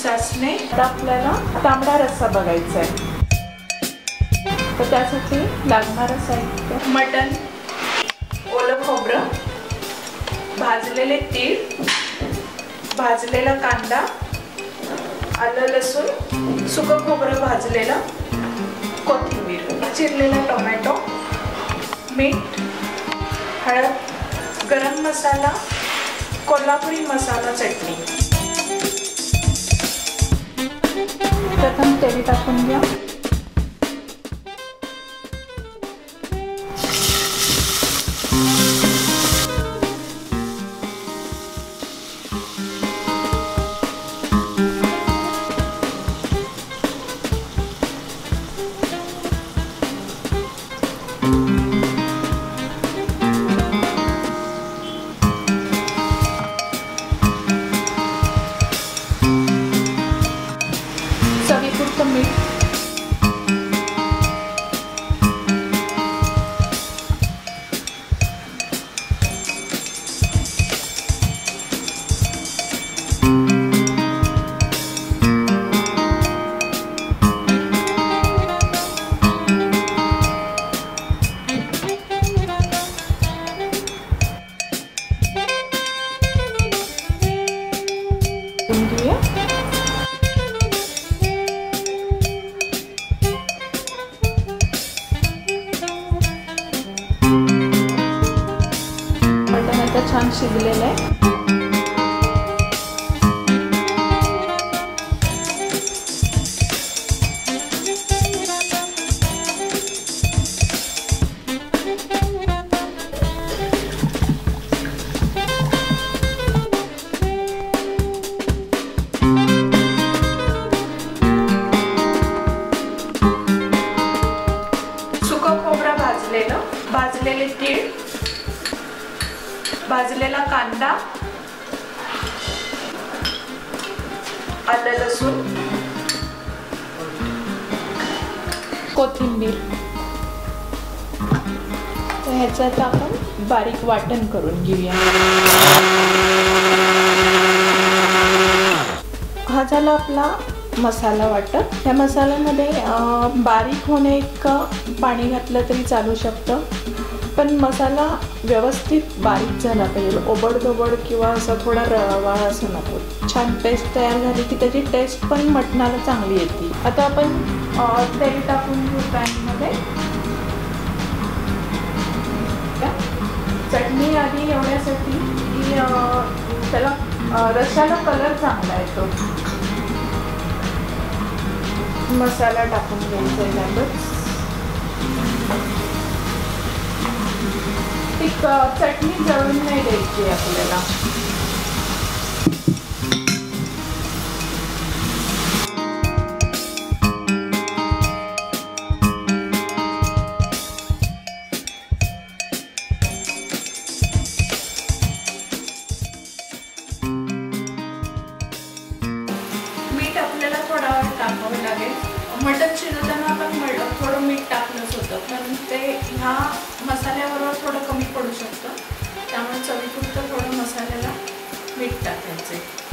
चाचणी. आता आपल्याला तांबडा रस्सा बघायचा आहे. तर त्यासाठी लागणारं साहित्य: मटण, ओलं खोबरं, भाजलेले तीळ, भाजलेला कांदा, आलं लसूण, सुकं खोबरं भाजलेलं, कोथिंबीर, चिरलेला टोमॅटो, मीठ, हळद, गरम मसाला, कोल्हापुरी मसाला, चटणी. प्रथम तेल टाकून घ्या. चवीपुरतं मीठ, छान शिजलेलं आहे. सुकं खोबरं भाजलेलं, भाजलेले तीळ, भाजलेला कांदा, आलं लसूण, कोथिंबीर. ह्याच्यात आपण बारीक वाटण करून घेऊया. हा झाला आपला मसाला वाटप. या मसाल्यामध्ये बारीक होणे इतकं पाणी घातलं तरी चालू शकतं, पण मसाला व्यवस्थित बारीक झाला पाहिजे. ओबडधोबड किंवा असं थोडा रवा असं नको. छान पेस्ट तयार झाली की त्याची टेस्ट पण मटणाला चांगली येते. आता आपण तेल टाकून घेऊ पॅनमध्ये. चटणी आधी एवढ्यासाठी की त्याला रश्श्याला कलर चांगला येतो. मसाला टाकून घ्यायचा आहे. ती चटणी जळून नाही द्यायची आपल्याला. मीठ आपल्याला थोडा वेळ टाकावं लागेल. मटण शिजवताना आपण थोडं मीठ टाकलंच होतं, पण ते ह्या मसाल्याबरोबर थोडं कमी पडू शकतं. त्यामुळे चवीपुरतं थोडं मसाल्याला मीठ टाकायचं.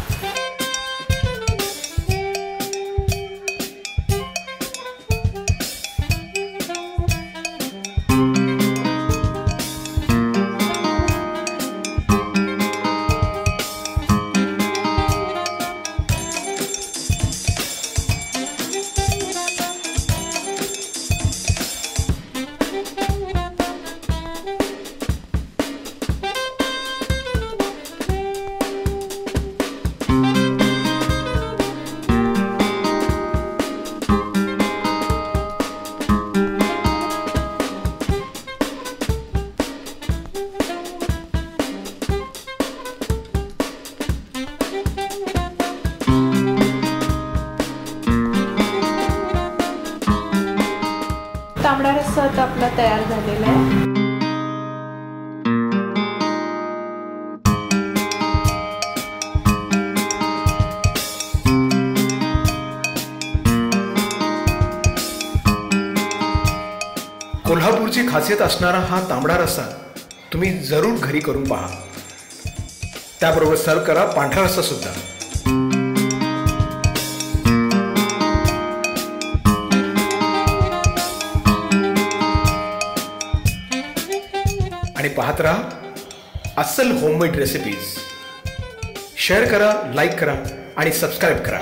तांबडा रस्सा आपला तयार झालेला आहे. कोल्हापूरची खासियत असणारा हा तांबडा रस्सा तुम्ही जरूर घरी करून पहा. त्याबरोबर सर्व करा पांढरा रस्सा सुद्धा. आणि पाहत राहा अस्सल होममेड रेसिपीज. शेअर करा, लाईक करा आणि सबस्क्राईब करा.